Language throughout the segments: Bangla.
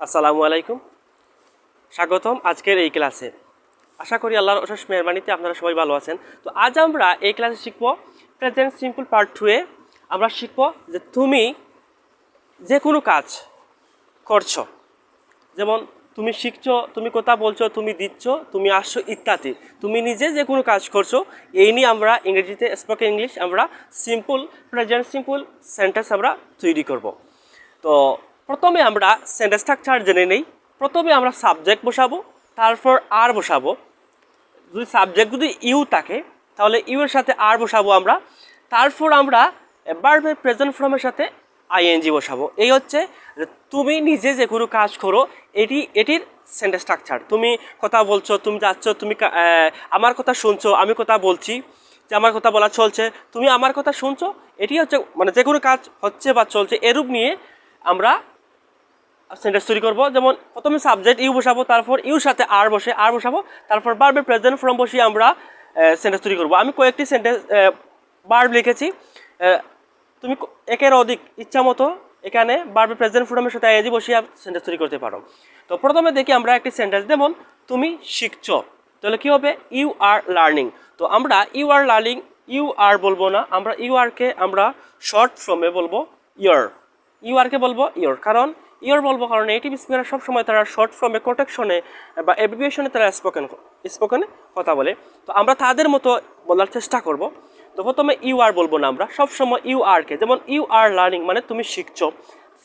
আসসালামু আলাইকুম, স্বাগতম আজকের এই ক্লাসে। আশা করি আল্লাহর অশেষ মেহরবানিতে আপনারা সবাই ভালো আছেন। তো আজ আমরা এই ক্লাসে শিখব প্রেজেন্ট সিম্পল পার্ট 2 এ আমরা শিখব যে তুমি যে কোনো কাজ করছো, যেমন তুমি শিখছো, তুমি কথা বলছো, তুমি দিচ্ছ, তুমি আসছো ইত্যাদি। তুমি নিজে যে কোনো কাজ করছো, এই নিয়ে আমরা ইংরেজিতে স্পোকেন ইংলিশ আমরা সিম্পল প্রেজেন্ট সিম্পল সেন্টেন্স আমরা তৈরি করব। তো প্রথমে আমরা সেন্টেন্স স্ট্রাকচার জেনে নেই। প্রথমে আমরা সাবজেক্ট বসাবো, তারপর আর বসাবো। যদি সাবজেক্ট যদি ইউ থাকে তাহলে ইউ এর সাথে আর বসাবো আমরা। তারপর আমরা ভার্বের প্রেজেন্ট ফর্মের সাথে আইএনজি বসাবো। এই হচ্ছে তুমি নিজে যে কোনো কাজ করো, এটির সেন্টেন্স স্ট্রাকচার। তুমি কথা বলছো, তুমি যাচ্ছ, তুমি আমার কথা শুনছো, আমি কথা বলছি, যে আমার কথা বলা চলছে, তুমি আমার কথা শুনছো। এটি হচ্ছে মানে যে কোনো কাজ হচ্ছে বা চলছে, এরূপ নিয়ে আমরা সেন্টেন্স তৈরি করবো। যেমন প্রথমে সাবজেক্ট ইউ বসাবো, তারপর ইউর সাথে আর বসাবো, তারপর ভার্বের প্রেজেন্ট ফর্ম বসিয়ে আমরা সেন্টেন্স তৈরি করবো। আমি কয়েকটি সেন্টেন্স ভার্ব লিখেছি, তুমি একের অধিক ইচ্ছা মতো এখানে ভার্বের প্রেজেন্ট ফর্মের সাথে আইএনজি বসিয়ে সেন্টেন্স তৈরি করতে পারো। তো প্রথমে দেখি আমরা একটি সেন্টেন্স, যেমন তুমি শিখছো, তাহলে কী হবে? You are learning. তো আমরা you are learning, you are বলবো না, আমরা ইউ আরকে আমরা শর্ট ফর্মে বলবো ইয়র। ইউ আরকে বলবো ইয়র, কারণ ইয়র বলবো কারণ নেটিভ স্পিকার সবসময় তারা শর্ট ফর্মে কোটেকশনে বা অ্যাব্রিভিয়েশনে তারা স্পোকেনে কথা বলে। তো আমরা তাদের মতো বলার চেষ্টা করব। তো প্রথমে ইউ আর বলবো না, আমরা সবসময় ইউ আরকে, যেমন ইউ আর লার্নিং মানে তুমি শিখছো,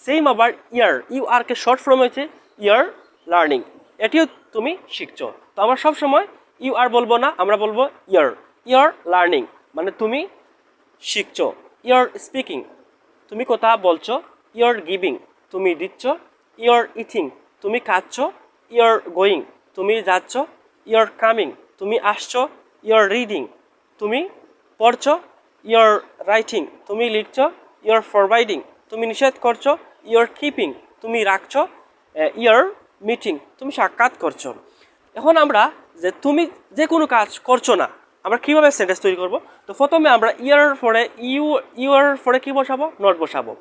সেম আবার ইয়ার, ইউ আরকে শর্ট ফর্ম হয়েছে ইয়ার লার্নিং, এটিও তুমি শিখছো। তো আমরা সবসময় ইউ আর বলবো না, আমরা বলবো ইয়ার, ইয়ার লার্নিং মানে তুমি শিখছো। ইয়ার স্পিকিং তুমি কথা বলছো, ইয়ার গিভিং তুমি দিচ্ছ, ইয়ার ইথিং তুমি খাচ্ছ, ইয়ার গোয়িং তুমি যাচ্ছ, ইয়ার কামিং তুমি আসছো, ইয়ার রিডিং তুমি পড়ছো, ইয়ার রাইটিং তুমি লিখছো, ইয়ার ফরওয়ার্ডিং তুমি নিষেধ করছো, ইয়ার কিপিং তুমি রাখছো, ইয়ার মিটিং তুমি সাক্ষাৎ করছো। এখন আমরা যে তুমি যে কোনো কাজ করছো না, আমরা কীভাবে সেন্টেন্স তৈরি করব? তো প্রথমে আমরা ইয়ার পরে ইউর পরে কী বসাবো? নট বসাবো।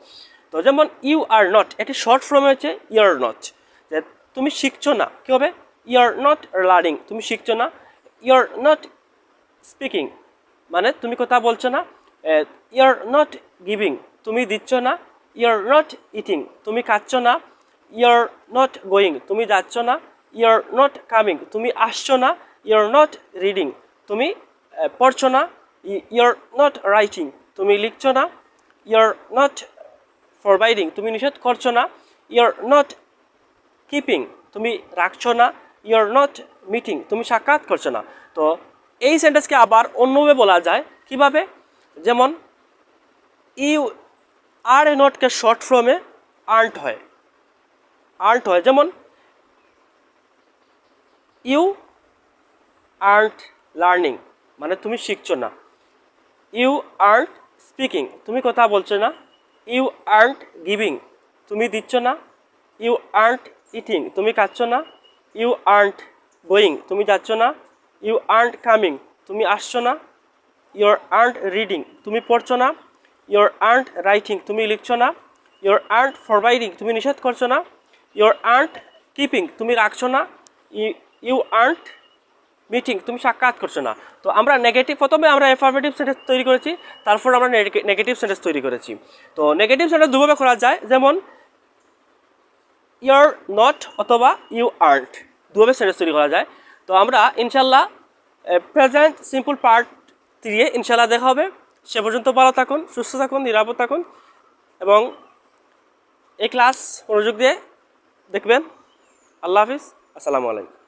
তো যেমন ইউ আর নট, এটি শর্ট ফর্মে হচ্ছে ইয়ার নট, যে তুমি শিখছো না, কী হবে? ইয়ার নট লার্নিং তুমি শিখছো না, ইয়ার নট স্পিকিং মানে তুমি কথা বলছো না, ইয়ার নট গিভিং তুমি দিচ্ছ না, ইয়ার নট ইটিং তুমি খাচ্ছ না, ইয়ার নট গোয়িং তুমি যাচ্ছ না, ইয়ার নট কামিং তুমি আসছো না, ইয়ার নট রিডিং তুমি পড়ছো না, ইয়ার নট রাইটিং তুমি লিখছো না, ইয়ার নট ফরওয়ার্ডিং তুমি নিষেধ করছো না, ইয়ার নট কিপিং তুমি রাখছো না, ইয়ার নট মিটিং তুমি সাক্ষাৎ করছো না। তো এই সেন্টেন্সকে আবার অন্যভাবে বলা যায়, কিভাবে? যেমন ইউ আর এ নটকে শর্ট ফর্মে আর্নড হয়, যেমন ইউ আর্নড লার্নিং মানে তুমি শিখছো না, ইউ আর্নড স্পিকিং তুমি কথা বলছো না, ইউ আর্নড গিভিং তুমি দিচ্ছ না, ইউ আর্নড ইটিং তুমি খাচ্ছ না, ইউ আর্নড গোয়িং তুমি যাচ্ছ না, ইউ আর্নড কামিং তুমি আসছো না, ইউর আর্নড রিডিং তুমি পড়ছো না, ইউর আর্নড রাইটিং তুমি লিখছো না, ইউর আর্নড ফরওয়ার্ডিং তুমি নিষেধ করছো না, ইউর আর্নড কিপিং তুমি রাখছো না, ইউ আর্নড মিটিং তুমি সাক্ষাৎ করছো না। তো আমরা নেগেটিভ, প্রথমে আমরা অ্যাফার্মেটিভ সেন্টেন্স তৈরি করেছি, তারপর আমরা নেগেটিভ সেন্টেন্স তৈরি করেছি। তো নেগেটিভ সেন্টেন্স দুভাবে করা যায়, যেমন ইউর নট অথবা ইউ আর্নড, দুভাবে সেন্টেন্স তৈরি করা যায়। তো আমরা ইনশাল্লাহ প্রেজেন্ট সিম্পল পার্ট 3 ইনশাল্লাহ দেখা হবে। সে পর্যন্ত ভালো থাকুন, সুস্থ থাকুন, নিরাপদ থাকুন এবং এই ক্লাস মনোযোগ দিয়ে দেখবেন। আল্লাহ হাফিজ, আসসালামু আলাইকুম।